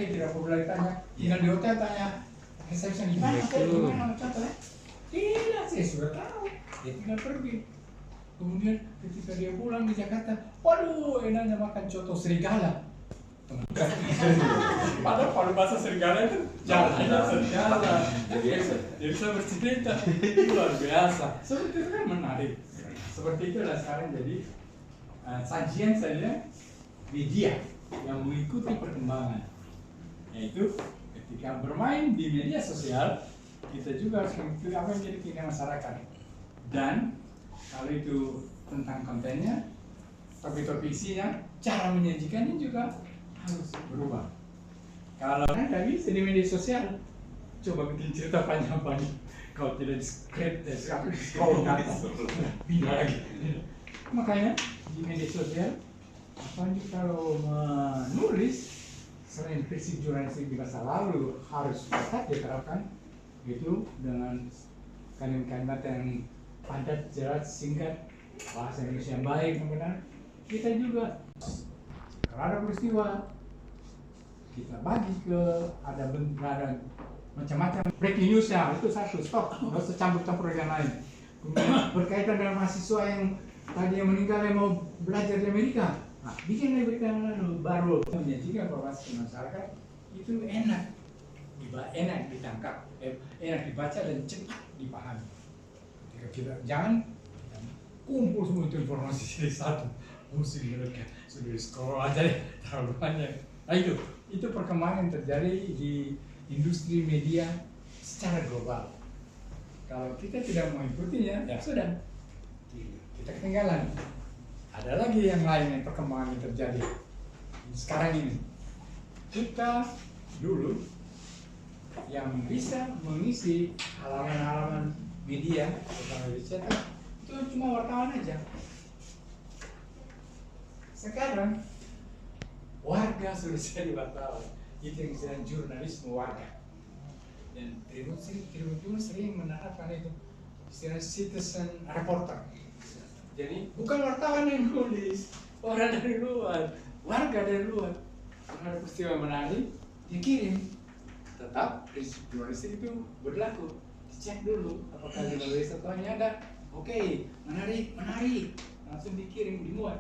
dia tidak perlu lagi tanya, tinggal di hotel tanya resepsi di mana, gimana contohnya. Tidak, saya sudah tahu. Dia tinggal pergi. Kemudian ketika dia pulang di Jakarta, waduh enaknya makan coto serigala. Padahal kalau bahasa serigala itu jalan serigala. Dia bisa bercerita, luar biasa. Seperti itu kan menarik. Seperti itulah sekarang jadi sajian saja media yang mengikuti perkembangan. Yaitu ketika bermain di media sosial, kita juga harus mengikuti apa yang jadi keinginan masyarakat. Dan kalau itu tentang kontennya, topik-topik isinya, cara menyajikannya juga harus berubah. Kalau nggak bisa di media sosial, coba bikin cerita panjang-panjang. Kalau tidak di-script, scroll ke atas, pindah lagi. Makanya di media sosial, apalagi kalau menulis, selain prinsip jurnalistik di masa lalu harus tetap diterapkan, itu dengan kalimat-kalimat yang padat, jelas, singkat, bahasa Indonesia yang baik, benar. Kita juga kalau ada peristiwa kita bagi ke ada macam-macam breaking news ya, itu satu stop, nggak usah campur-campur yang lain. Kemudian berkaitan dengan mahasiswa yang tadi yang meninggal yang mau belajar di Amerika, nah, bikin berita yang baru menyajikan informasi ke masyarakat itu enak ditangkap, enak dibaca dan cepat dipahami. Kita jangan kumpul semua itu informasi jadi satu, mesti mereka sudah scroll aja deh terlalu banyak. Nah itu perkembangan yang terjadi di industri media secara global. Kalau kita tidak mengikutinya, ya sudah kita ketinggalan. Ada lagi yang lain yang perkembangan yang terjadi sekarang ini. Kita dulu yang bisa mengisi halaman-halaman media, terutama di cetak, itu cuma wartawan aja. Sekarang warga sudah jadi wartawan, itu yang disebut jurnalisme warga. Dan Tribun sering menerapkan itu istilah citizen reporter. Jadi bukan wartawan yang nulis, orang dari luar, warga dari luar. Kalau ada peristiwa menarik, dikirim. Tetap prinsip jurnalistik itu berlaku. Dicek dulu apakah di menulis ataunya ada. Oke, menarik, langsung dikirim, dimuat.